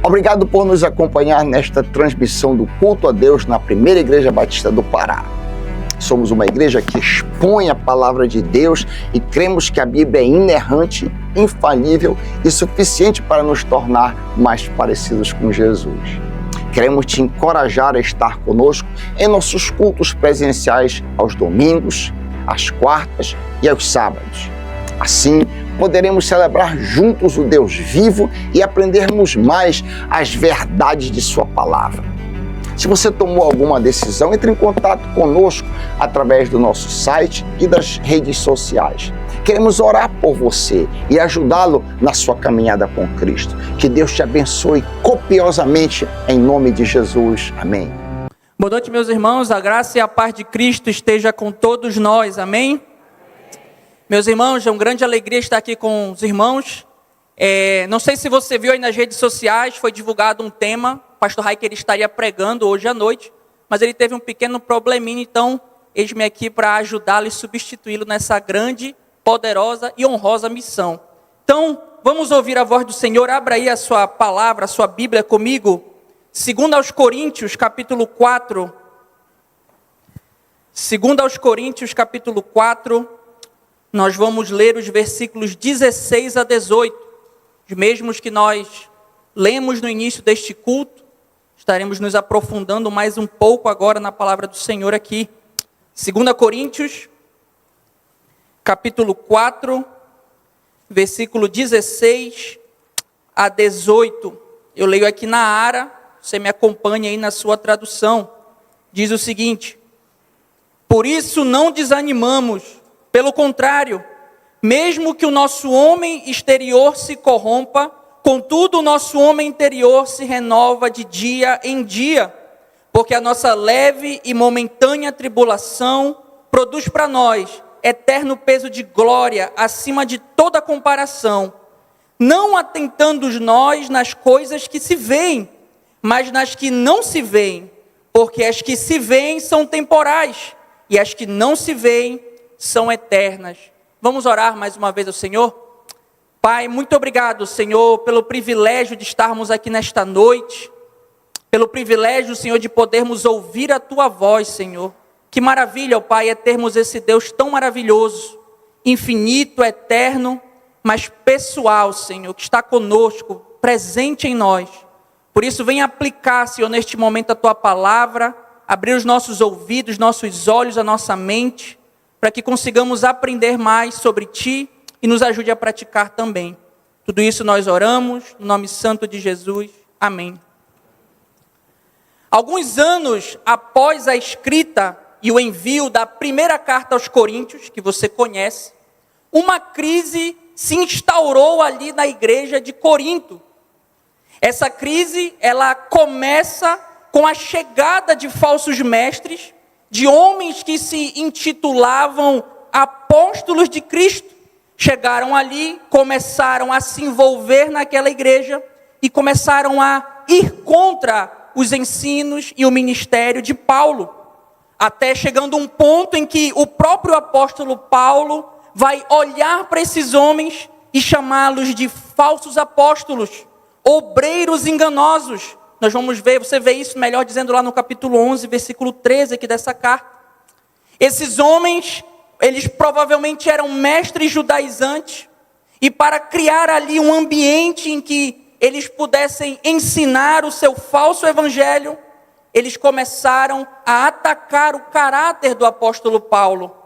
Obrigado por nos acompanhar nesta transmissão do culto a Deus na Primeira Igreja Batista do Pará. Somos uma igreja que expõe a palavra de Deus e cremos que a Bíblia é inerrante, infalível e suficiente para nos tornar mais parecidos com Jesus. Queremos te encorajar a estar conosco em nossos cultos presenciais aos domingos, às quartas e aos sábados. Assim, poderemos celebrar juntos o Deus vivo e aprendermos mais as verdades de sua palavra. Se você tomou alguma decisão, entre em contato conosco através do nosso site e das redes sociais. Queremos orar por você e ajudá-lo na sua caminhada com Cristo. Que Deus te abençoe copiosamente em nome de Jesus. Amém. Boa noite, meus irmãos. A graça e a paz de Cristo esteja com todos nós. Amém? Meus irmãos, é uma grande alegria estar aqui com os irmãos. Não sei se você viu aí nas redes sociais, foi divulgado um tema. O pastor Raiker estaria pregando hoje à noite, mas ele teve um pequeno probleminha, então eis-me aqui para ajudá-lo e substituí-lo nessa grande, poderosa e honrosa missão. Então, vamos ouvir a voz do Senhor. Abra aí a sua palavra, a sua Bíblia comigo. 2 aos Coríntios, capítulo 4. 2 aos Coríntios, capítulo 4. Nós vamos ler os versículos 16 a 18, os mesmos que nós lemos no início deste culto. Estaremos nos aprofundando mais um pouco agora na palavra do Senhor aqui. 2 Coríntios, capítulo 4, versículo 16 a 18. Eu leio aqui na Ara, você me acompanha aí na sua tradução. Diz o seguinte: por isso não desanimamos. Pelo contrário, mesmo que o nosso homem exterior se corrompa, contudo o nosso homem interior se renova de dia em dia, porque a nossa leve e momentânea tribulação produz para nós eterno peso de glória acima de toda comparação, não atentando nós nas coisas que se veem, mas nas que não se veem, porque as que se veem são temporais, e as que não se veem são eternas. Vamos orar mais uma vez ao Senhor? Pai, muito obrigado, Senhor, pelo privilégio de estarmos aqui nesta noite, pelo privilégio, Senhor, de podermos ouvir a Tua voz, Senhor. Que maravilha, ó Pai, é termos esse Deus tão maravilhoso, infinito, eterno, mas pessoal, Senhor, que está conosco, presente em nós. Por isso, venha aplicar, Senhor, neste momento a Tua palavra, abrir os nossos ouvidos, nossos olhos, a nossa mente, para que consigamos aprender mais sobre Ti e nos ajude a praticar também. Tudo isso nós oramos, no nome santo de Jesus. Amém. Alguns anos após a escrita e o envio da primeira carta aos Coríntios, que você conhece, uma crise se instaurou ali na igreja de Corinto. Essa crise, ela começa com a chegada de falsos mestres, de homens que se intitulavam apóstolos de Cristo. Chegaram ali, começaram a se envolver naquela igreja e começaram a ir contra os ensinos e o ministério de Paulo. Até chegando um ponto em que o próprio apóstolo Paulo vai olhar para esses homens e chamá-los de falsos apóstolos, obreiros enganosos. Nós vamos ver, você vê isso melhor dizendo lá no capítulo 11, versículo 13 aqui dessa carta. Esses homens, eles provavelmente eram mestres judaizantes, e para criar ali um ambiente em que eles pudessem ensinar o seu falso evangelho, eles começaram a atacar o caráter do apóstolo Paulo.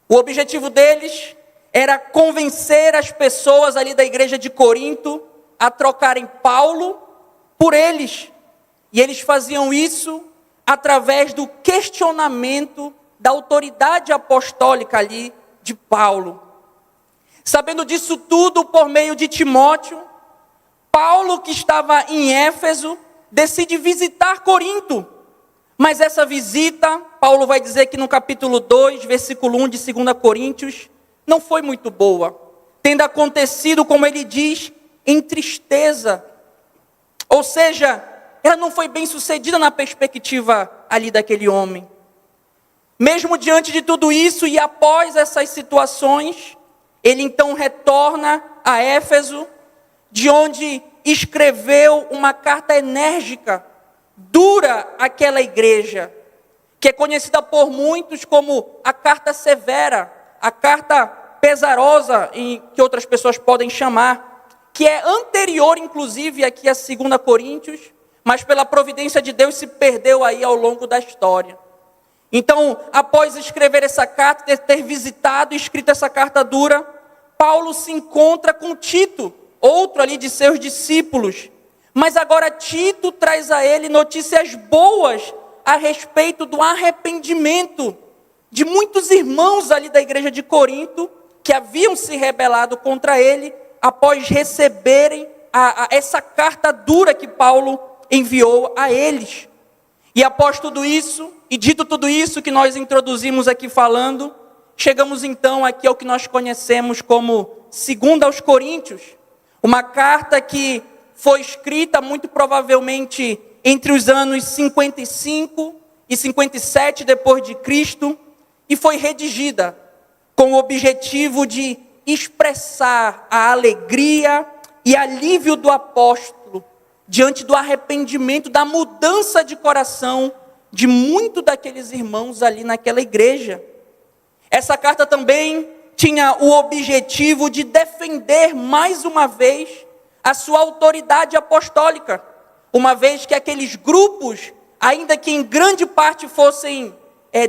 O objetivo deles era convencer as pessoas ali da igreja de Corinto a trocarem Paulo por eles. E eles faziam isso através do questionamento da autoridade apostólica ali de Paulo. Sabendo disso tudo por meio de Timóteo, Paulo, que estava em Éfeso, decide visitar Corinto. Mas essa visita, Paulo vai dizer que no capítulo 2, versículo 1 de 2 Coríntios, não foi muito boa, tendo acontecido, como ele diz, em tristeza. Ou seja, ela não foi bem sucedida na perspectiva ali daquele homem. Mesmo diante de tudo isso e após essas situações, ele então retorna a Éfeso, de onde escreveu uma carta enérgica, dura àquela igreja, que é conhecida por muitos como a carta severa, a carta pesarosa, que outras pessoas podem chamar, que é anterior, inclusive, aqui a 2 Coríntios, mas pela providência de Deus se perdeu aí ao longo da história. Então, após escrever essa carta, ter visitado e escrito essa carta dura, Paulo se encontra com Tito, outro ali de seus discípulos. Mas agora Tito traz a ele notícias boas a respeito do arrependimento de muitos irmãos ali da igreja de Corinto, que haviam se rebelado contra ele, após receberem essa carta dura que Paulo enviou a eles. E após tudo isso, e dito tudo isso que nós introduzimos aqui falando, chegamos então aqui ao que nós conhecemos como 2 aos Coríntios, uma carta que foi escrita muito provavelmente entre os anos 55 e 57 depois de Cristo, e foi redigida com o objetivo de expressar a alegria e alívio do apóstolo diante do arrependimento, da mudança de coração de muitos daqueles irmãos ali naquela igreja. Essa carta também tinha o objetivo de defender mais uma vez a sua autoridade apostólica, uma vez que aqueles grupos, ainda que em grande parte fossem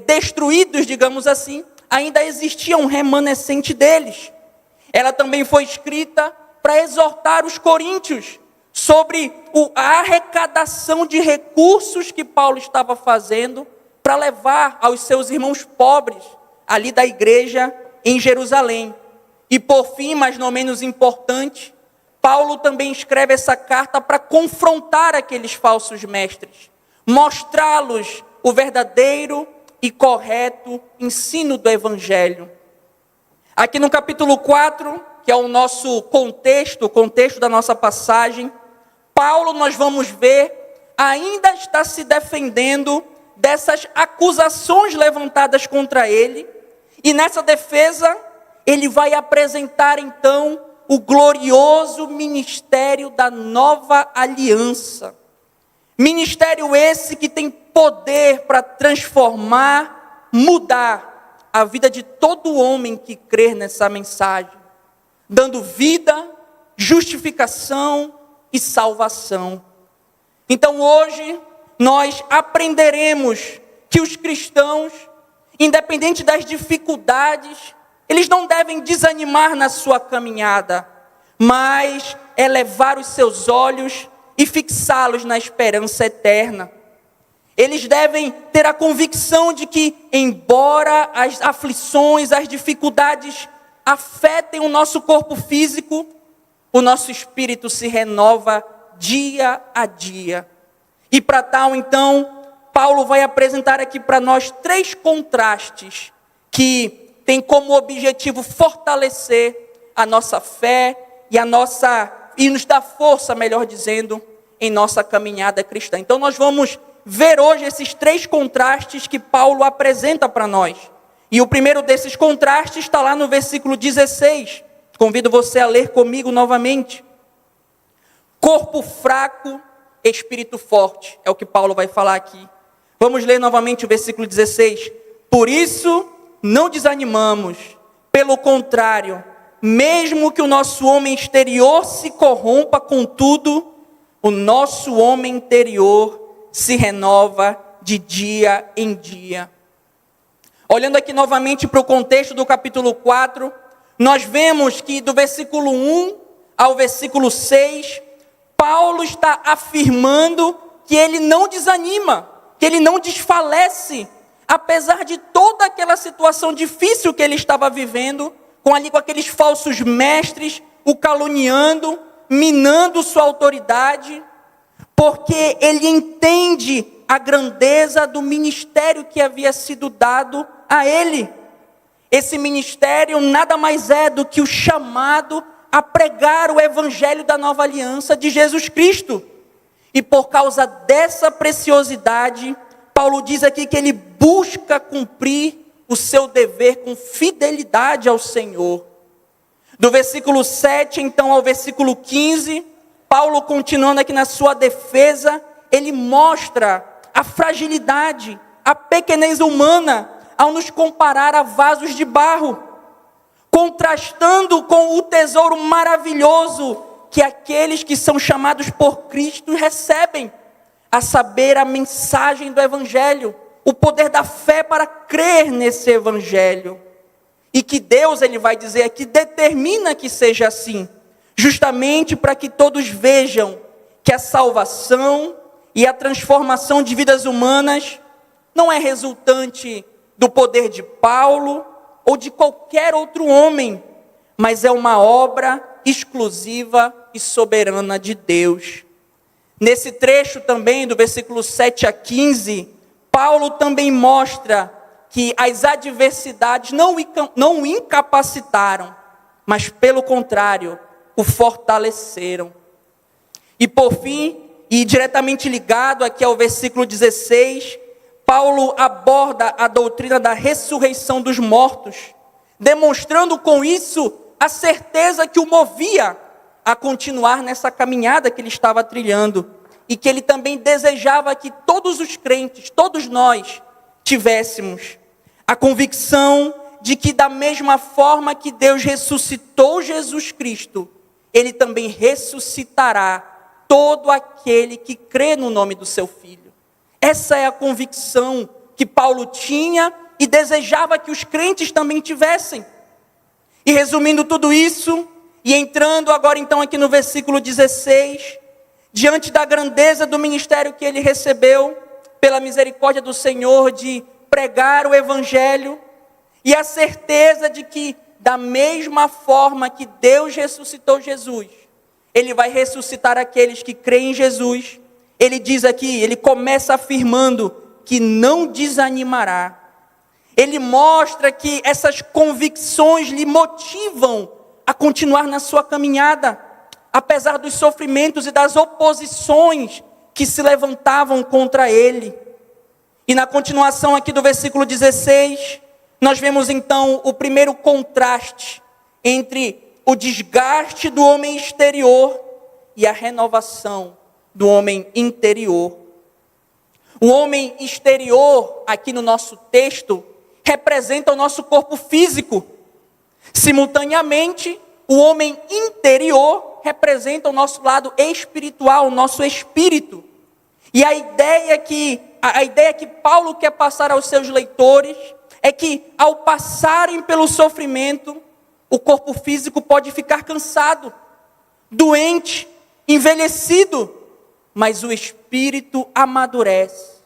destruídos, digamos assim, ainda existia um remanescente deles. Ela também foi escrita para exortar os coríntios sobre a arrecadação de recursos que Paulo estava fazendo para levar aos seus irmãos pobres ali da igreja em Jerusalém. E por fim, mas não menos importante, Paulo também escreve essa carta para confrontar aqueles falsos mestres, mostrá-los o verdadeiro e correto ensino do Evangelho. Aqui no capítulo 4, que é o nosso contexto, o contexto da nossa passagem, Paulo, nós vamos ver, ainda está se defendendo dessas acusações levantadas contra ele, e nessa defesa, ele vai apresentar então o glorioso ministério da nova aliança. Ministério esse que tem poder para transformar, mudar a vida de todo homem que crer nessa mensagem, dando vida, justificação e salvação. Então hoje nós aprenderemos que os cristãos, independente das dificuldades, eles não devem desanimar na sua caminhada, mas elevar os seus olhos e fixá-los na esperança eterna. Eles devem ter a convicção de que, embora as aflições, as dificuldades afetem o nosso corpo físico, o nosso espírito se renova dia a dia. E para tal, então, Paulo vai apresentar aqui para nós 3 contrastes que tem como objetivo fortalecer a nossa fé e nos dar força, melhor dizendo, em nossa caminhada cristã. Então nós vamos ver hoje esses 3 contrastes que Paulo apresenta para nós. E o primeiro desses contrastes está lá no versículo 16. Convido você a ler comigo novamente. Corpo fraco, espírito forte. É o que Paulo vai falar aqui. Vamos ler novamente o versículo 16. Por isso, não desanimamos, pelo contrário, mesmo que o nosso homem exterior se corrompa, contudo, o nosso homem interior se renova de dia em dia. Olhando aqui novamente para o contexto do capítulo 4, nós vemos que do versículo 1 ao versículo 6, Paulo está afirmando que ele não desanima, que ele não desfalece, apesar de toda aquela situação difícil que ele estava vivendo, com aqueles falsos mestres, o caluniando, minando sua autoridade, porque ele entende a grandeza do ministério que havia sido dado a ele. Esse ministério nada mais é do que o chamado a pregar o evangelho da nova aliança de Jesus Cristo. E por causa dessa preciosidade, Paulo diz aqui que ele busca cumprir o seu dever com fidelidade ao Senhor. Do versículo 7, então, ao versículo 15, Paulo, continuando aqui na sua defesa, ele mostra a fragilidade, a pequenez humana, ao nos comparar a vasos de barro, contrastando com o tesouro maravilhoso que aqueles que são chamados por Cristo recebem, a saber, a mensagem do Evangelho, o poder da fé para crer nesse Evangelho. E que Deus, ele vai dizer aqui, determina que seja assim, justamente para que todos vejam que a salvação e a transformação de vidas humanas não é resultante do poder de Paulo ou de qualquer outro homem, mas é uma obra exclusiva e soberana de Deus. Nesse trecho também, do versículo 7 a 15, Paulo também mostra que as adversidades não o incapacitaram, mas pelo contrário, o fortaleceram. E por fim, e diretamente ligado aqui ao versículo 16, Paulo aborda a doutrina da ressurreição dos mortos, demonstrando com isso a certeza que o movia a continuar nessa caminhada que ele estava trilhando, e que ele também desejava que todos os crentes, todos nós, tivéssemos a convicção de que da mesma forma que Deus ressuscitou Jesus Cristo, Ele também ressuscitará todo aquele que crê no nome do seu Filho. Essa é a convicção que Paulo tinha e desejava que os crentes também tivessem. E resumindo tudo isso, e entrando agora então aqui no versículo 16, diante da grandeza do ministério que ele recebeu, pela misericórdia do Senhor de pregar o Evangelho, e a certeza de que da mesma forma que Deus ressuscitou Jesus, Ele vai ressuscitar aqueles que creem em Jesus. Ele diz aqui, ele começa afirmando que não desanimará. Ele mostra que essas convicções lhe motivam a continuar na sua caminhada, apesar dos sofrimentos e das oposições que se levantavam contra ele. E na continuação aqui do versículo 16, nós vemos então o primeiro contraste entre o desgaste do homem exterior e a renovação do homem interior. O homem exterior, aqui no nosso texto, representa o nosso corpo físico. Simultaneamente, o homem interior representa o nosso lado espiritual, o nosso espírito. E a ideia que Paulo quer passar aos seus leitores é que, ao passarem pelo sofrimento, o corpo físico pode ficar cansado, doente, envelhecido, mas o espírito amadurece,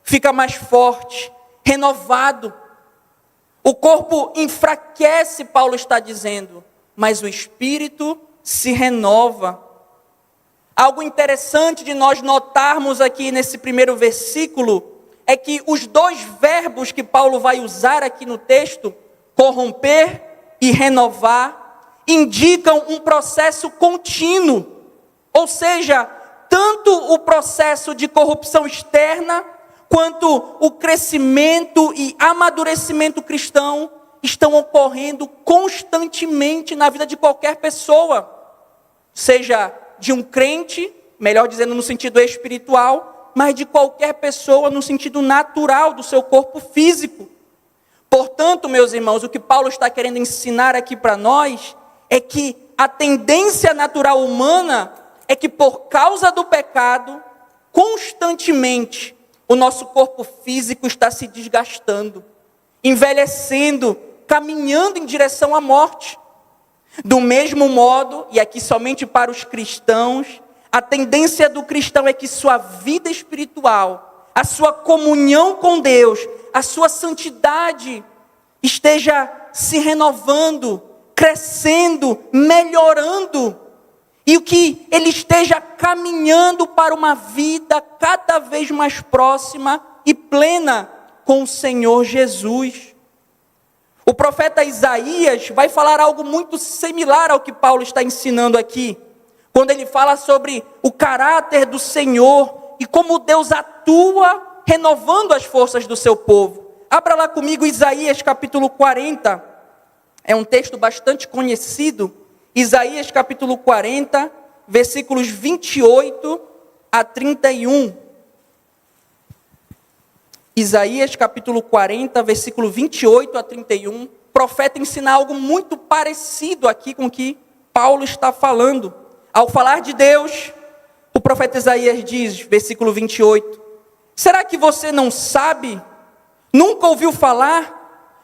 fica mais forte, renovado. O corpo enfraquece, Paulo está dizendo, mas o espírito se renova. Algo interessante de nós notarmos aqui nesse primeiro versículo é que os dois verbos que Paulo vai usar aqui no texto, corromper e renovar, indicam um processo contínuo. Ou seja, tanto o processo de corrupção externa, quanto o crescimento e amadurecimento cristão estão ocorrendo constantemente na vida de qualquer pessoa, seja de um crente, melhor dizendo no sentido espiritual, mas de qualquer pessoa no sentido natural do seu corpo físico. Portanto, meus irmãos, o que Paulo está querendo ensinar aqui para nós é que a tendência natural humana é que por causa do pecado, constantemente, o nosso corpo físico está se desgastando, envelhecendo, caminhando em direção à morte. Do mesmo modo, e aqui somente para os cristãos, a tendência do cristão é que sua vida espiritual, a sua comunhão com Deus, a sua santidade esteja se renovando, crescendo, melhorando, e o que ele esteja caminhando para uma vida cada vez mais próxima e plena com o Senhor Jesus. O profeta Isaías vai falar algo muito similar ao que Paulo está ensinando aqui, quando ele fala sobre o caráter do Senhor e como Deus atua renovando as forças do seu povo. Abra lá comigo Isaías capítulo 40, É um texto bastante conhecido, Isaías capítulo 40, versículos 28 a 31. Isaías capítulo 40, versículo 28 a 31. O profeta ensina algo muito parecido aqui com o que Paulo está falando. Ao falar de Deus, o profeta Isaías diz, versículo 28, será que você não sabe? Nunca ouviu falar?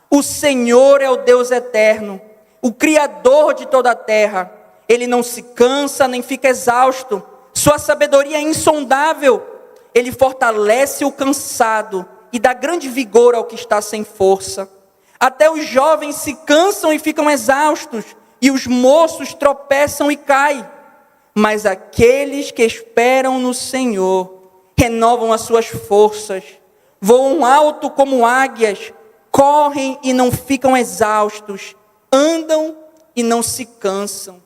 O Senhor é o Deus eterno, o Criador de toda a terra. Ele não se cansa nem fica exausto. Sua sabedoria é insondável. Ele fortalece o cansado e dá grande vigor ao que está sem força. Até os jovens se cansam e ficam exaustos, e os moços tropeçam e caem. Mas aqueles que esperam no Senhor renovam as suas forças, voam alto como águias, correm e não ficam exaustos, andam e não se cansam.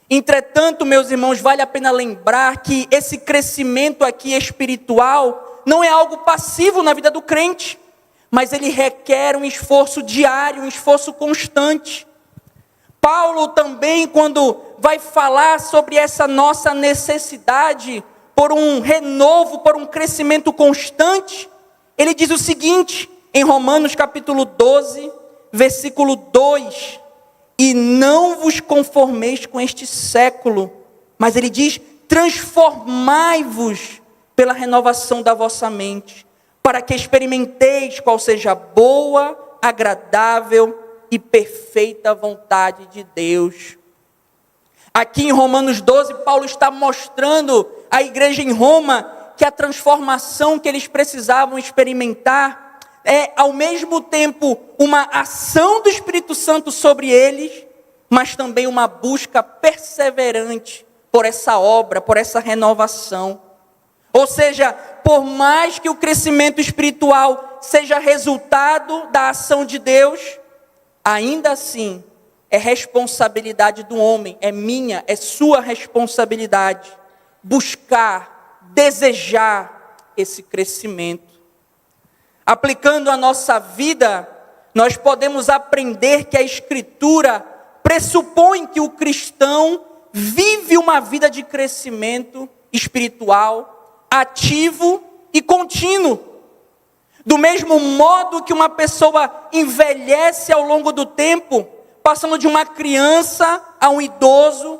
Entretanto, meus irmãos, vale a pena lembrar que esse crescimento aqui espiritual não é algo passivo na vida do crente, mas ele requer um esforço diário, um esforço constante. Paulo também, quando vai falar sobre essa nossa necessidade por um renovo, por um crescimento constante, ele diz o seguinte, em Romanos capítulo 12, versículo 2, e não vos conformeis com este século, mas ele diz, transformai-vos pela renovação da vossa mente, para que experimenteis qual seja a boa, agradável e perfeita vontade de Deus. Aqui em Romanos 12, Paulo está mostrando à igreja em Roma que a transformação que eles precisavam experimentar é, ao mesmo tempo, uma ação do Espírito Santo sobre eles, mas também uma busca perseverante por essa obra, por essa renovação. Ou seja, por mais que o crescimento espiritual seja resultado da ação de Deus, ainda assim, é responsabilidade do homem, é minha, é sua responsabilidade, buscar, desejar esse crescimento. Aplicando a nossa vida, nós podemos aprender que a Escritura pressupõe que o cristão vive uma vida de crescimento espiritual, ativo e contínuo. Do mesmo modo que uma pessoa envelhece ao longo do tempo, passando de uma criança a um idoso,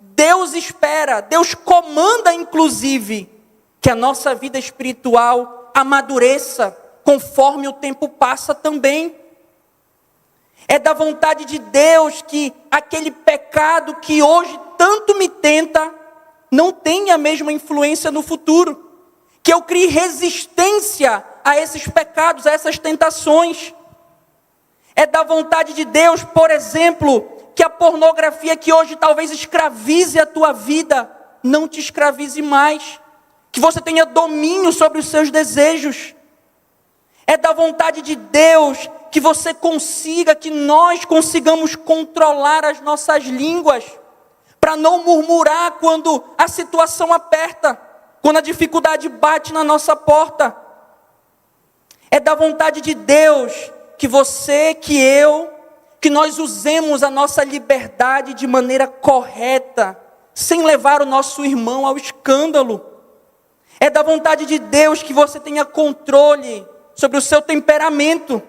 Deus espera, Deus comanda inclusive, que a nossa vida espiritual amadureça, conforme o tempo passa também. É da vontade de Deus que aquele pecado que hoje tanto me tenta, não tenha a mesma influência no futuro. Que eu crie resistência a esses pecados, a essas tentações. É da vontade de Deus, por exemplo, que a pornografia que hoje talvez escravize a tua vida, não te escravize mais. Que você tenha domínio sobre os seus desejos. É da vontade de Deus que você consiga, que nós consigamos controlar as nossas línguas, para não murmurar quando a situação aperta, quando a dificuldade bate na nossa porta. É da vontade de Deus que você, que eu, que nós usemos a nossa liberdade de maneira correta, sem levar o nosso irmão ao escândalo. É da vontade de Deus que você tenha controle sobre o seu temperamento,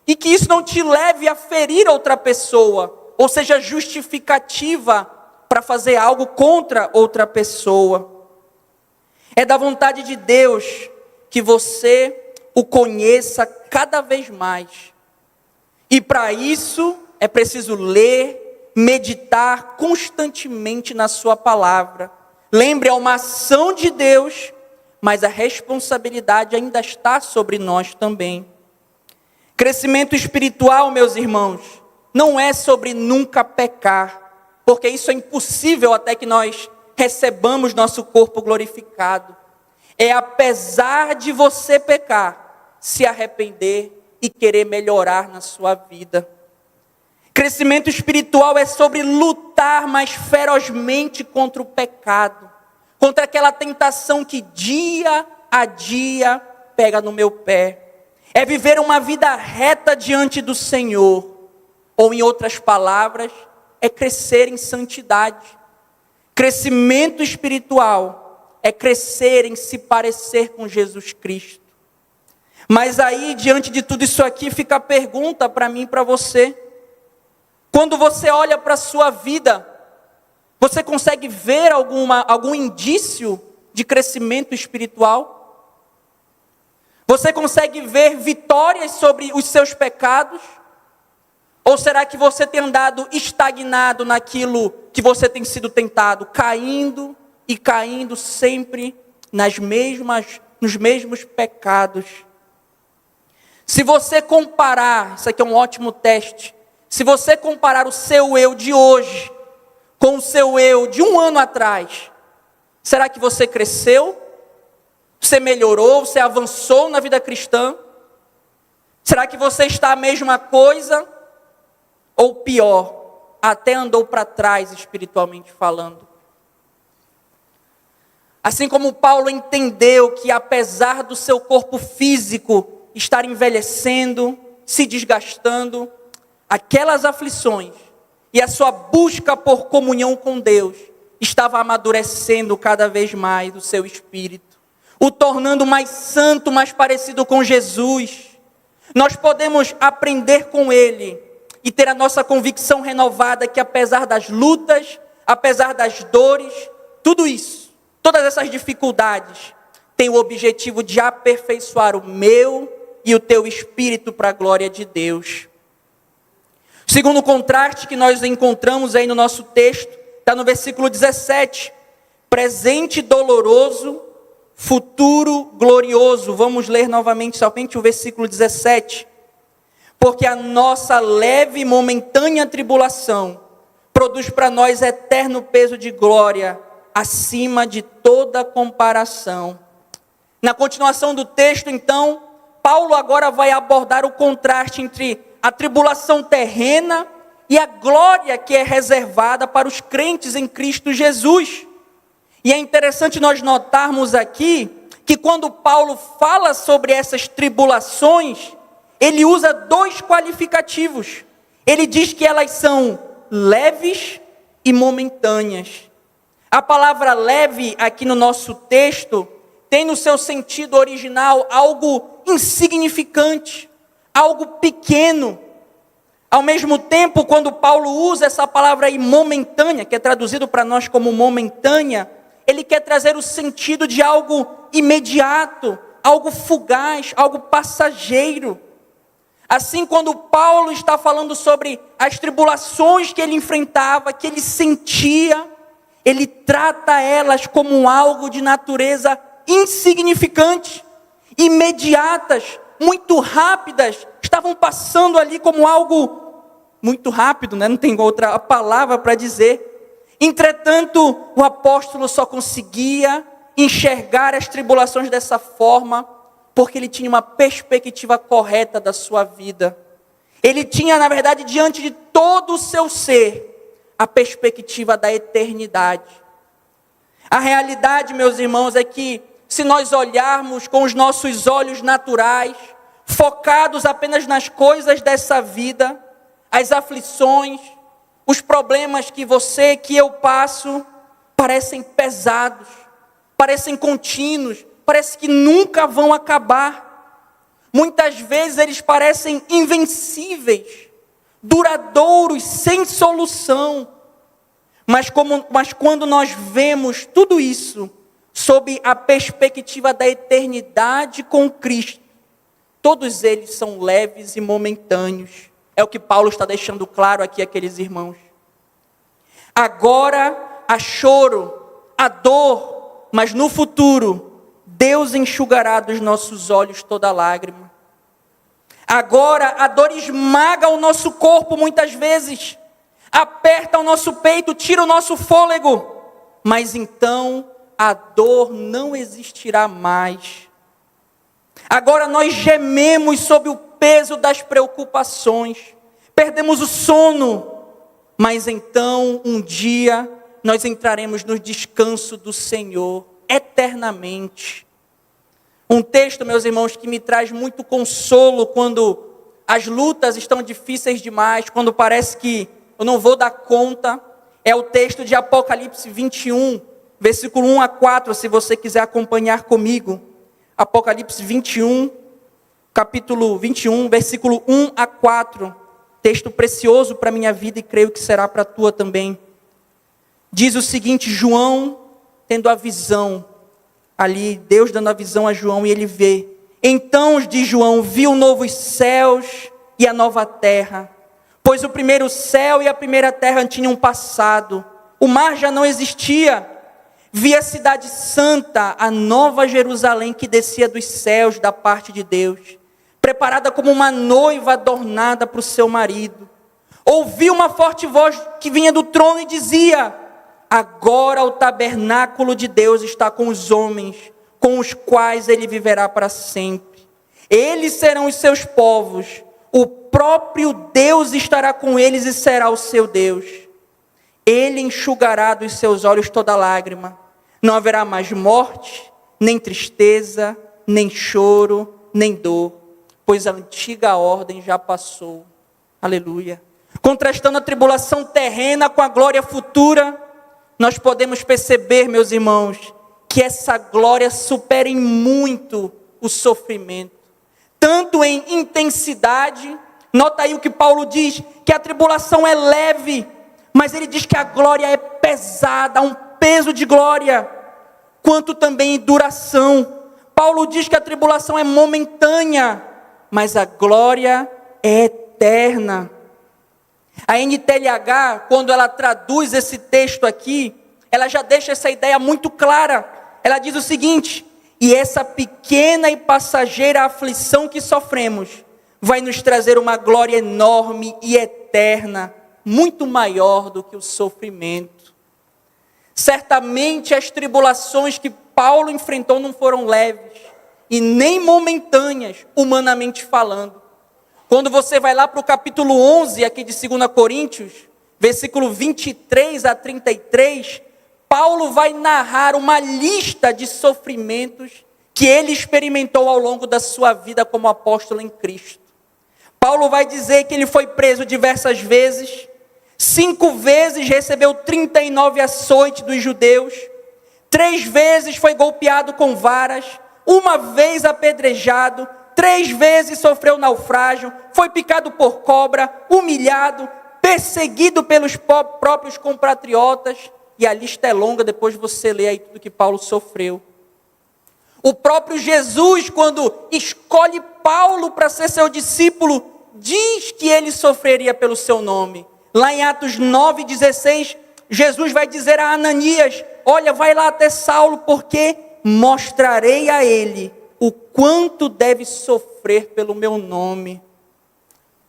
e que isso não te leve a ferir outra pessoa, ou seja, justificativa para fazer algo contra outra pessoa. É da vontade de Deus que você o conheça cada vez mais. E para isso é preciso ler, meditar constantemente na sua palavra. Lembre, é uma ação de Deus, mas a responsabilidade ainda está sobre nós também. Crescimento espiritual, meus irmãos, não é sobre nunca pecar, porque isso é impossível até que nós recebamos nosso corpo glorificado. É apesar de você pecar, se arrepender e querer melhorar na sua vida. Crescimento espiritual é sobre lutar mais ferozmente contra o pecado, contra aquela tentação que dia a dia pega no meu pé. É viver uma vida reta diante do Senhor. Ou em outras palavras, é crescer em santidade. Crescimento espiritual é crescer em se parecer com Jesus Cristo. Mas aí, diante de tudo isso aqui, fica a pergunta para mim e para você. Quando você olha para a sua vida, você consegue ver algum indício de crescimento espiritual? Você consegue ver vitórias sobre os seus pecados? Ou será que você tem andado estagnado naquilo que você tem sido tentado, caindo e caindo sempre nos mesmos pecados? Se você comparar, isso aqui é um ótimo teste, se você comparar o seu eu de hoje com o seu eu de 1 ano atrás, será que você cresceu? Você melhorou? Você avançou na vida cristã? Será que você está a mesma coisa? Ou pior, até andou para trás espiritualmente falando? Assim como Paulo entendeu que apesar do seu corpo físico estar envelhecendo, se desgastando, aquelas aflições e a sua busca por comunhão com Deus estava amadurecendo cada vez mais o seu espírito, o tornando mais santo, mais parecido com Jesus. Nós podemos aprender com Ele e ter a nossa convicção renovada que apesar das lutas, apesar das dores, tudo isso, todas essas dificuldades, tem o objetivo de aperfeiçoar o meu e o teu espírito para a glória de Deus. O segundo contraste que nós encontramos aí no nosso texto, está no versículo 17. Presente doloroso, futuro glorioso. Vamos ler novamente somente o versículo 17. Porque a nossa leve e momentânea tribulação produz para nós eterno peso de glória, acima de toda comparação. Na continuação do texto, então, Paulo agora vai abordar o contraste entre a tribulação terrena e a glória que é reservada para os crentes em Cristo Jesus. E é interessante nós notarmos aqui que quando Paulo fala sobre essas tribulações, ele usa 2 qualificativos. Ele diz que elas são leves e momentâneas. A palavra leve aqui no nosso texto tem no seu sentido original algo insignificante, algo pequeno. Ao mesmo tempo, quando Paulo usa essa palavra aí momentânea, que é traduzido para nós como momentânea, ele quer trazer o sentido de algo imediato, algo fugaz, algo passageiro. Assim, quando Paulo está falando sobre as tribulações que ele enfrentava, que ele sentia, ele trata elas como algo de natureza insignificante, imediatas, muito rápidas, estavam passando ali como algo muito rápido, né? Não tem outra palavra para dizer. Entretanto, o apóstolo só conseguia enxergar as tribulações dessa forma, porque ele tinha uma perspectiva correta da sua vida. Ele tinha, na verdade, diante de todo o seu ser, a perspectiva da eternidade. A realidade, meus irmãos, é que se nós olharmos com os nossos olhos naturais, focados apenas nas coisas dessa vida, as aflições, os problemas que você, que eu passo, parecem pesados, parecem contínuos, parece que nunca vão acabar. Muitas vezes eles parecem invencíveis, duradouros, sem solução. Mas quando nós vemos tudo isso sob a perspectiva da eternidade com Cristo, todos eles são leves e momentâneos. É o que Paulo está deixando claro aqui àqueles irmãos. Agora há choro, há dor, mas no futuro, Deus enxugará dos nossos olhos toda lágrima. Agora a dor esmaga o nosso corpo muitas vezes, aperta o nosso peito, tira o nosso fôlego, mas então a dor não existirá mais. Agora nós gememos sob o peso das preocupações, perdemos o sono, mas então um dia nós entraremos no descanso do Senhor eternamente. Um texto, meus irmãos, que me traz muito consolo quando as lutas estão difíceis demais, quando parece que eu não vou dar conta, é o texto de Apocalipse 21, versículo 1 a 4, se você quiser acompanhar comigo. Apocalipse 21, capítulo 21, versículo 1 a 4. Texto precioso para a minha vida e creio que será para a tua também. Diz o seguinte: João, tendo a visão, ali, Deus dando a visão a João, e ele vê. Então, diz João, viu novos céus e a nova terra, pois o primeiro céu e a primeira terra tinham passado, o mar já não existia. Vi a cidade santa, a nova Jerusalém, que descia dos céus da parte de Deus, preparada como uma noiva adornada para o seu marido. Ouvi uma forte voz que vinha do trono e dizia: agora o tabernáculo de Deus está com os homens, com os quais ele viverá para sempre. Eles serão os seus povos, o próprio Deus estará com eles e será o seu Deus. Ele enxugará dos seus olhos toda lágrima. Não haverá mais morte, nem tristeza, nem choro, nem dor, pois a antiga ordem já passou. Aleluia. Contrastando a tribulação terrena com a glória futura, nós podemos perceber, meus irmãos, que essa glória supera em muito o sofrimento. Tanto em intensidade, nota aí o que Paulo diz, que a tribulação é leve, mas ele diz que a glória é pesada, um peso de glória, quanto também em duração. Paulo diz que a tribulação é momentânea, mas a glória é eterna. A NTLH, quando ela traduz esse texto aqui, ela já deixa essa ideia muito clara. Ela diz o seguinte: e essa pequena e passageira aflição que sofremos vai nos trazer uma glória enorme e eterna, muito maior do que o sofrimento. Certamente as tribulações que Paulo enfrentou não foram leves e nem momentâneas, humanamente falando. Quando você vai lá para o capítulo 11 aqui de 2 Coríntios, versículo 23 a 33, Paulo vai narrar uma lista de sofrimentos que ele experimentou ao longo da sua vida como apóstolo em Cristo. Paulo vai dizer que ele foi preso diversas vezes, 5 vezes recebeu 39 açoites dos judeus, 3 vezes foi golpeado com varas, 1 vez apedrejado, 3 vezes sofreu naufrágio, foi picado por cobra, humilhado, perseguido pelos próprios compatriotas, e a lista é longa, depois você lê aí tudo que Paulo sofreu. O próprio Jesus, quando escolhe Paulo para ser seu discípulo, diz que ele sofreria pelo seu nome. Lá em Atos 9,16, Jesus vai dizer a Ananias: olha, vai lá até Saulo, porque mostrarei a ele o quanto deve sofrer pelo meu nome.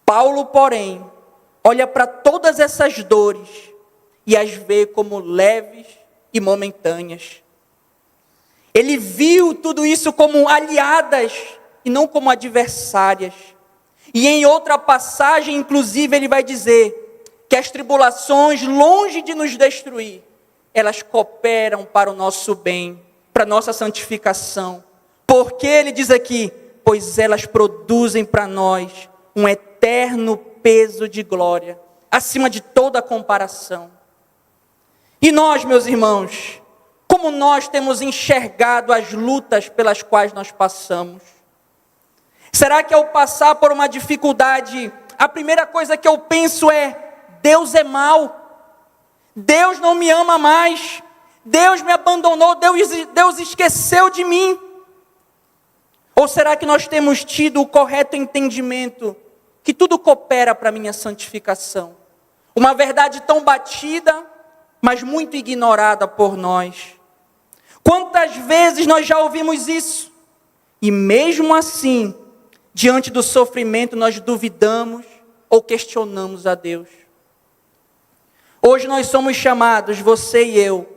Paulo, porém, olha para todas essas dores e as vê como leves e momentâneas. Ele viu tudo isso como aliadas e não como adversárias. E em outra passagem, inclusive, ele vai dizer que as tribulações, longe de nos destruir, elas cooperam para o nosso bem, para a nossa santificação. Porque ele diz aqui, pois elas produzem para nós um eterno peso de glória, acima de toda comparação. E nós, meus irmãos, como nós temos enxergado as lutas pelas quais nós passamos? Será que ao passar por uma dificuldade, a primeira coisa que eu penso é: Deus é mau, Deus não me ama mais, Deus me abandonou, Deus esqueceu de mim? Ou será que nós temos tido o correto entendimento que tudo coopera para a minha santificação? Uma verdade tão batida, mas muito ignorada por nós. Quantas vezes nós já ouvimos isso? E mesmo assim, diante do sofrimento, nós duvidamos ou questionamos a Deus. Hoje nós somos chamados, você e eu,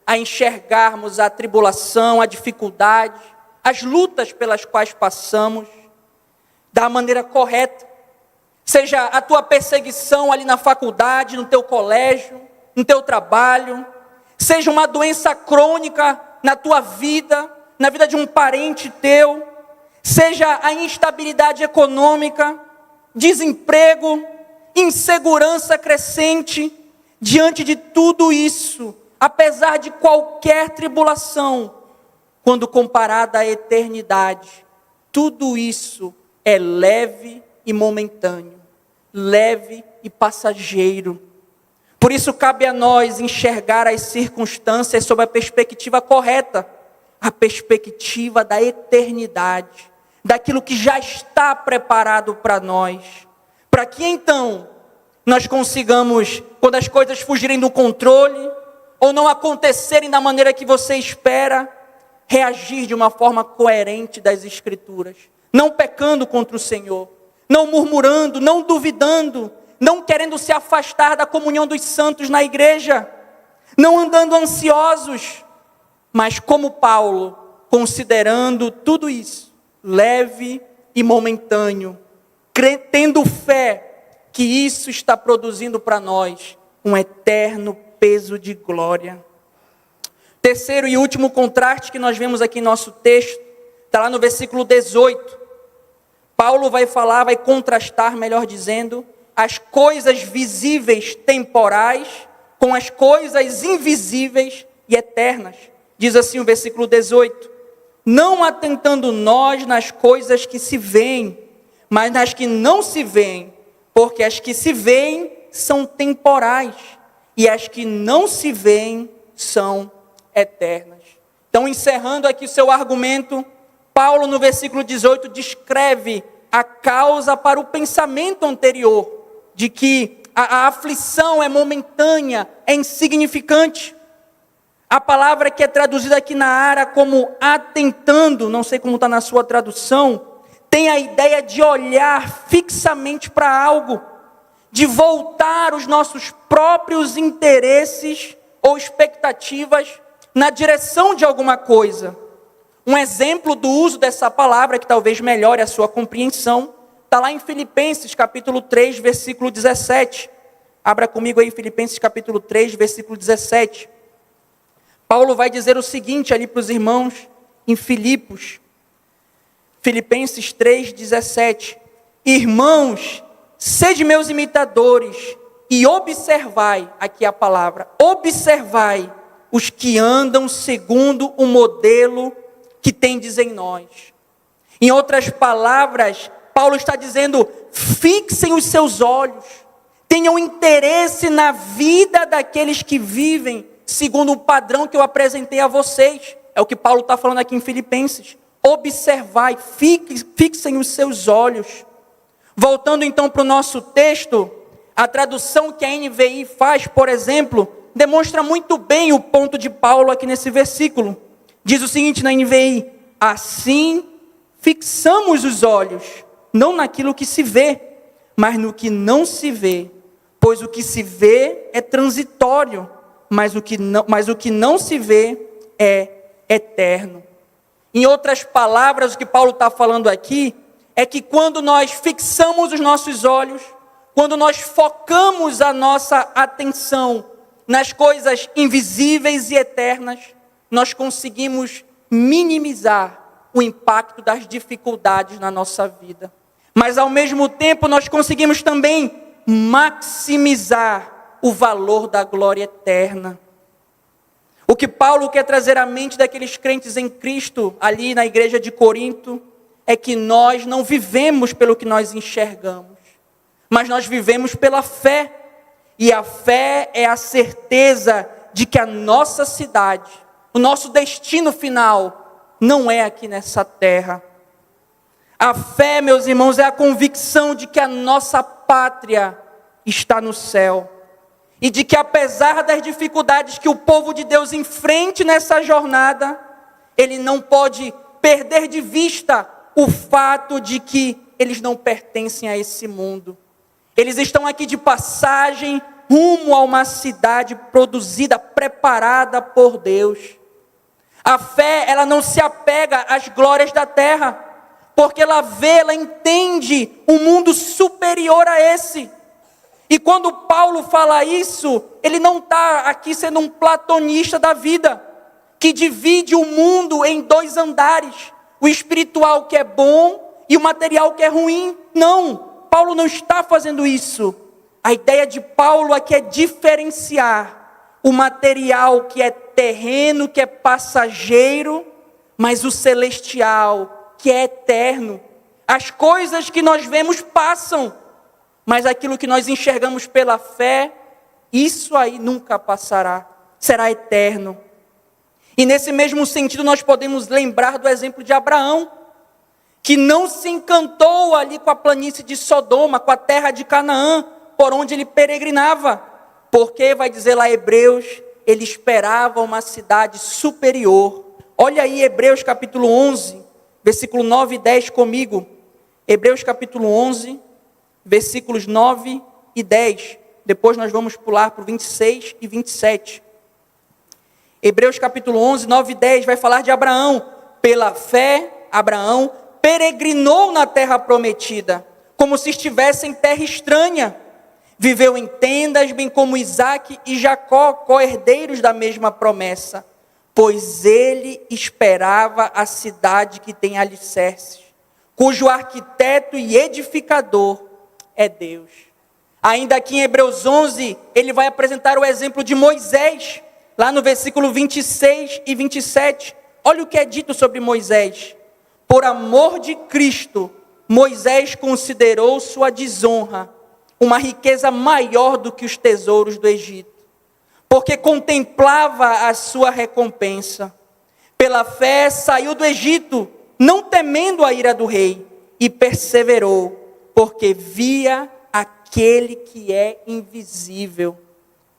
a enxergarmos a tribulação, a dificuldade, as lutas pelas quais passamos, da maneira correta. Seja a tua perseguição ali na faculdade, no teu colégio, no teu trabalho, seja uma doença crônica na tua vida, na vida de um parente teu, seja a instabilidade econômica, desemprego, insegurança crescente. Diante de tudo isso, apesar de qualquer tribulação, quando comparada à eternidade, tudo isso é leve e momentâneo, leve e passageiro. Por isso cabe a nós enxergar as circunstâncias sob a perspectiva correta, a perspectiva da eternidade, daquilo que já está preparado para nós, para que então nós consigamos, quando as coisas fugirem do controle, ou não acontecerem da maneira que você espera, reagir de uma forma coerente das Escrituras, não pecando contra o Senhor, não murmurando, não duvidando, não querendo se afastar da comunhão dos santos na igreja, não andando ansiosos, mas como Paulo, considerando tudo isso leve e momentâneo, tendo fé que isso está produzindo para nós um eterno peso de glória. Terceiro e último contraste que nós vemos aqui em nosso texto, está lá no versículo 18. Paulo vai falar, vai contrastar, melhor dizendo, as coisas visíveis temporais com as coisas invisíveis e eternas. Diz assim o versículo 18: não atentando nós nas coisas que se veem, mas nas que não se veem, porque as que se veem são temporais, e as que não se veem são eternas. Então, encerrando aqui o seu argumento, Paulo no versículo 18 descreve a causa para o pensamento anterior, de que a aflição é momentânea, é insignificante. A palavra que é traduzida aqui na Ara como atentando, não sei como está na sua tradução, tem a ideia de olhar fixamente para algo, de voltar os nossos próprios interesses ou expectativas na direção de alguma coisa. Um exemplo do uso dessa palavra, que talvez melhore a sua compreensão, está lá em Filipenses capítulo 3, versículo 17. Abra comigo aí Filipenses capítulo 3, versículo 17. Paulo vai dizer o seguinte ali para os irmãos em Filipos. Filipenses 3, 17. Irmãos, sede meus imitadores e observai, aqui a palavra, observai os que andam segundo o modelo que tendes em nós. Em outras palavras, Paulo está dizendo, fixem os seus olhos, tenham interesse na vida daqueles que vivem segundo o padrão que eu apresentei a vocês. É o que Paulo está falando aqui em Filipenses. Observai, fixem os seus olhos. Voltando então para o nosso texto, a tradução que a NVI faz, por exemplo, demonstra muito bem o ponto de Paulo aqui nesse versículo. Diz o seguinte na NVI: assim fixamos os olhos, não naquilo que se vê, mas no que não se vê, pois o que se vê é transitório, mas o que não se vê é eterno. Em outras palavras, o que Paulo está falando aqui é que quando nós fixamos os nossos olhos, quando nós focamos a nossa atenção nas coisas invisíveis e eternas, nós conseguimos minimizar o impacto das dificuldades na nossa vida. Mas ao mesmo tempo nós conseguimos também maximizar o valor da glória eterna. O que Paulo quer trazer à mente daqueles crentes em Cristo, ali na igreja de Corinto, é que nós não vivemos pelo que nós enxergamos, mas nós vivemos pela fé. E a fé é a certeza de que a nossa cidade, o nosso destino final, não é aqui nessa terra. A fé, meus irmãos, é a convicção de que a nossa pátria está no céu. E de que apesar das dificuldades que o povo de Deus enfrente nessa jornada, ele não pode perder de vista o fato de que eles não pertencem a esse mundo. Eles estão aqui de passagem rumo a uma cidade produzida, preparada por Deus. A fé, ela não se apega às glórias da terra, porque ela vê, ela entende um mundo superior a esse. E quando Paulo fala isso, ele não está aqui sendo um platonista da vida, que divide o mundo em dois andares, o espiritual que é bom e o material que é ruim. Não, Paulo não está fazendo isso. A ideia de Paulo aqui é diferenciar o material que é terreno, que é passageiro, mas o celestial, que é eterno. As coisas que nós vemos passam, mas aquilo que nós enxergamos pela fé, isso aí nunca passará, será eterno. E nesse mesmo sentido nós podemos lembrar do exemplo de Abraão, que não se encantou ali com a planície de Sodoma, com a terra de Canaã, por onde ele peregrinava, porque, vai dizer lá Hebreus, ele esperava uma cidade superior. Olha aí Hebreus capítulo 11, versículo 9 e 10 comigo. Hebreus capítulo 11, versículos 9 e 10. Depois nós vamos pular para o 26 e 27. Hebreus capítulo 11, 9 e 10 vai falar de Abraão. Pela fé, Abraão peregrinou na terra prometida, como se estivesse em terra estranha. Viveu em tendas, bem como Isaque e Jacó, co-herdeiros da mesma promessa, pois ele esperava a cidade que tem alicerces, cujo arquiteto e edificador é Deus. Ainda aqui em Hebreus 11, ele vai apresentar o exemplo de Moisés, lá no versículo 26 e 27. Olha o que é dito sobre Moisés. Por amor de Cristo, Moisés considerou sua desonra uma riqueza maior do que os tesouros do Egito, porque contemplava a sua recompensa. Pela fé saiu do Egito, não temendo a ira do rei, e perseverou, porque via aquele que é invisível.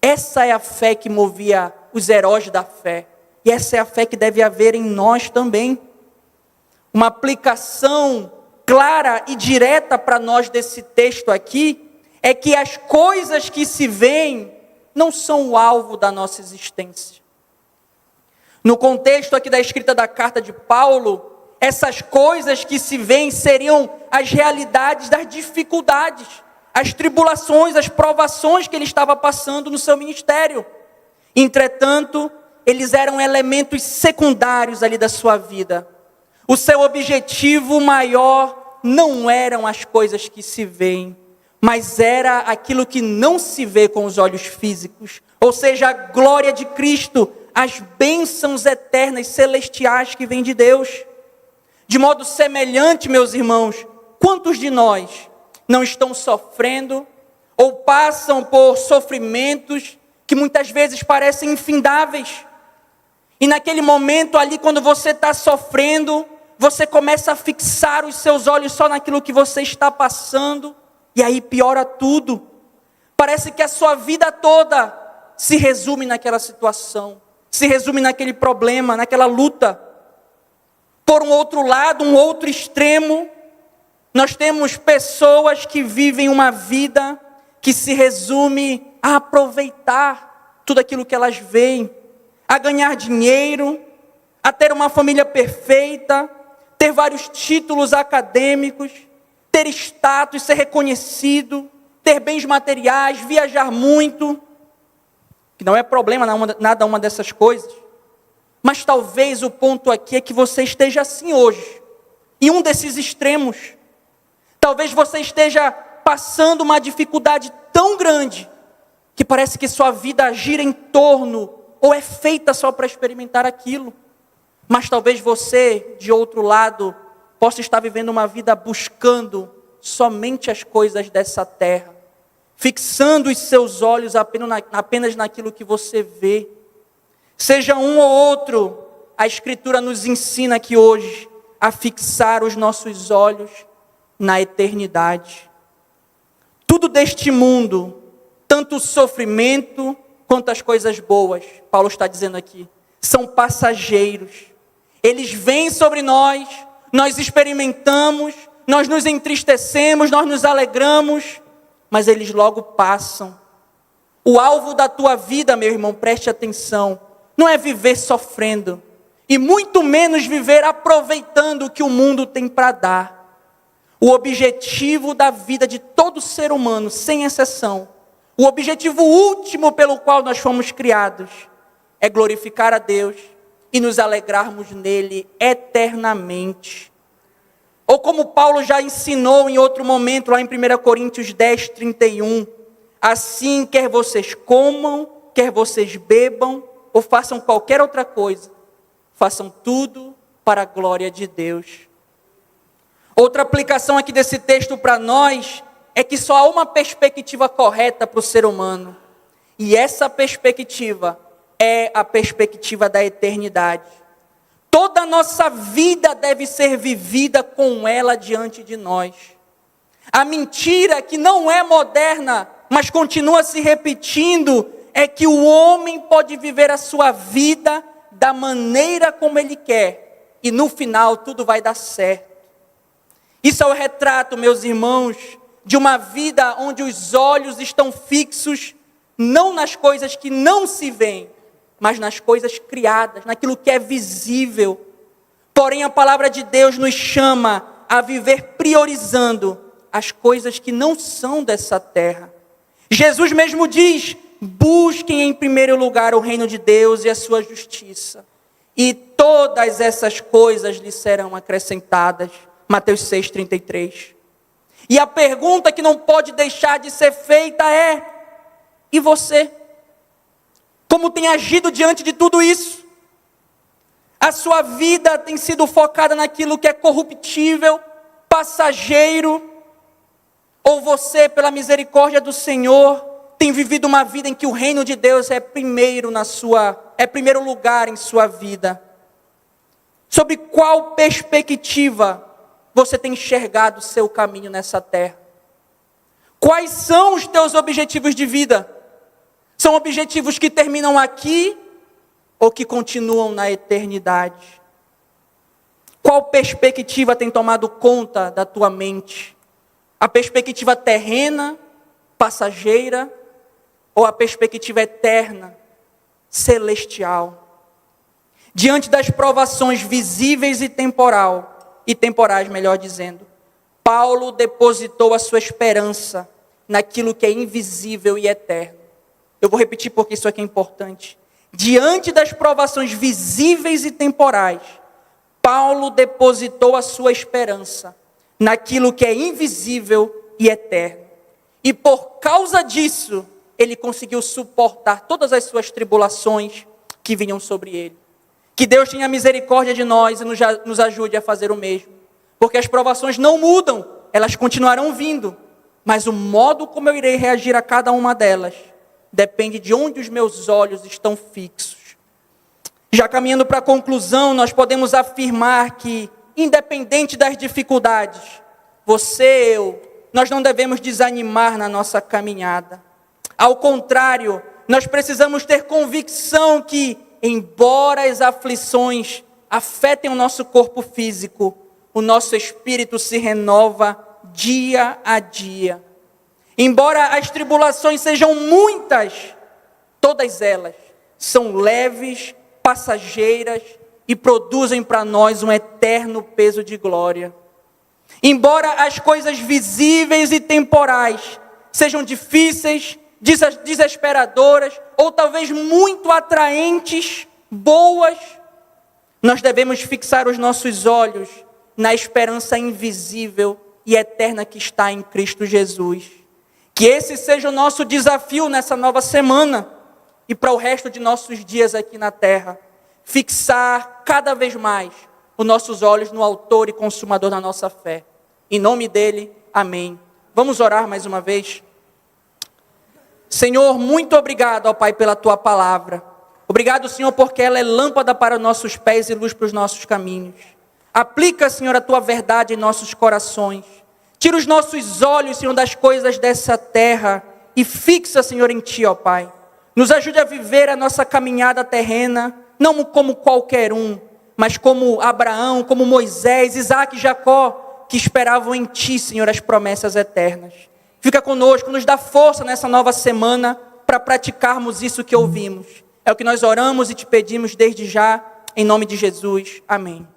Essa é a fé que movia os heróis da fé, e essa é a fé que deve haver em nós também. Uma aplicação clara e direta para nós desse texto aqui, é que as coisas que se veem não são o alvo da nossa existência. No contexto aqui da escrita da carta de Paulo, essas coisas que se veem seriam as realidades das dificuldades, as tribulações, as provações que ele estava passando no seu ministério. Entretanto, eles eram elementos secundários ali da sua vida. O seu objetivo maior não eram as coisas que se veem, mas era aquilo que não se vê com os olhos físicos, ou seja, a glória de Cristo, as bênçãos eternas, celestiais que vêm de Deus. De modo semelhante, meus irmãos, quantos de nós não estão sofrendo, ou passam por sofrimentos que muitas vezes parecem infindáveis, e naquele momento ali, quando você está sofrendo, você começa a fixar os seus olhos só naquilo que você está passando, e aí piora tudo. Parece que a sua vida toda se resume naquela situação, se resume naquele problema, naquela luta. Por um outro lado, um outro extremo, nós temos pessoas que vivem uma vida que se resume a aproveitar tudo aquilo que elas veem, a ganhar dinheiro, a ter uma família perfeita, ter vários títulos acadêmicos, ter status, ser reconhecido, ter bens materiais, viajar muito, que não é problema nada uma dessas coisas, mas talvez o ponto aqui é que você esteja assim hoje, em um desses extremos. Talvez você esteja passando uma dificuldade tão grande, que parece que sua vida gira em torno, ou é feita só para experimentar aquilo. Mas talvez você, de outro lado, possa estar vivendo uma vida buscando somente as coisas dessa terra, fixando os seus olhos apenas naquilo que você vê. Seja um ou outro, a Escritura nos ensina aqui hoje a fixar os nossos olhos na eternidade. Tudo deste mundo, tanto o sofrimento quanto as coisas boas, Paulo está dizendo aqui, são passageiros. Eles vêm sobre nós, nós experimentamos, nós nos entristecemos, nós nos alegramos, mas eles logo passam. O alvo da tua vida, meu irmão, preste atenção, não é viver sofrendo, e muito menos viver aproveitando o que o mundo tem para dar. O objetivo da vida de todo ser humano, sem exceção, o objetivo último pelo qual nós fomos criados, é glorificar a Deus e nos alegrarmos nele eternamente. Ou como Paulo já ensinou em outro momento, lá em 1 Coríntios 10, 31, assim quer vocês comam, quer vocês bebam, ou façam qualquer outra coisa, façam tudo para a glória de Deus. Outra aplicação aqui desse texto para nós é que só há uma perspectiva correta para o ser humano. E essa perspectiva é a perspectiva da eternidade. Toda a nossa vida deve ser vivida com ela diante de nós. A mentira que não é moderna, mas continua se repetindo, é que o homem pode viver a sua vida da maneira como ele quer. E no final tudo vai dar certo. Isso é o retrato, meus irmãos, de uma vida onde os olhos estão fixos, não nas coisas que não se veem, mas nas coisas criadas, naquilo que é visível. Porém, a palavra de Deus nos chama a viver priorizando as coisas que não são dessa terra. Jesus mesmo diz: busquem em primeiro lugar o reino de Deus e a sua justiça, e todas essas coisas lhes serão acrescentadas. Mateus 6,33. E a pergunta que não pode deixar de ser feita é: e você? Como tem agido diante de tudo isso? A sua vida tem sido focada naquilo que é corruptível, passageiro? Ou você, pela misericórdia do Senhor, tem vivido uma vida em que o reino de Deus é primeiro lugar em sua vida? Sobre qual perspectiva você tem enxergado o seu caminho nessa terra? Quais são os teus objetivos de vida? São objetivos que terminam aqui ou que continuam na eternidade? Qual perspectiva tem tomado conta da tua mente? A perspectiva terrena, passageira, ou a perspectiva eterna, celestial? Diante das provações visíveis e temporais, melhor dizendo, Paulo depositou a sua esperança naquilo que é invisível e eterno. Eu vou repetir porque isso aqui é importante. Diante das provações visíveis e temporais, Paulo depositou a sua esperança naquilo que é invisível e eterno. E por causa disso, ele conseguiu suportar todas as suas tribulações que vinham sobre ele. Que Deus tenha misericórdia de nós e nos ajude a fazer o mesmo. Porque as provações não mudam, elas continuarão vindo. Mas o modo como eu irei reagir a cada uma delas depende de onde os meus olhos estão fixos. Já caminhando para a conclusão, nós podemos afirmar que, independente das dificuldades, nós não devemos desanimar na nossa caminhada. Ao contrário, nós precisamos ter convicção que, embora as aflições afetem o nosso corpo físico, o nosso espírito se renova dia a dia. Embora as tribulações sejam muitas, todas elas são leves, passageiras e produzem para nós um eterno peso de glória. Embora as coisas visíveis e temporais sejam difíceis, desesperadoras ou talvez muito atraentes, boas, nós devemos fixar os nossos olhos na esperança invisível e eterna que está em Cristo Jesus. Que esse seja o nosso desafio nessa nova semana e para o resto de nossos dias aqui na terra. Fixar cada vez mais os nossos olhos no autor e consumador da nossa fé. Em nome dele, amém. Vamos orar mais uma vez? Senhor, muito obrigado, ó Pai, pela tua palavra. Obrigado, Senhor, porque ela é lâmpada para os nossos pés e luz para os nossos caminhos. Aplica, Senhor, a tua verdade em nossos corações. Tira os nossos olhos, Senhor, das coisas dessa terra e fixa, Senhor, em Ti, ó Pai. Nos ajude a viver a nossa caminhada terrena, não como qualquer um, mas como Abraão, como Moisés, Isaac e Jacó, que esperavam em Ti, Senhor, as promessas eternas. Fica conosco, nos dá força nessa nova semana para praticarmos isso que ouvimos. É o que nós oramos e Te pedimos desde já, em nome de Jesus. Amém.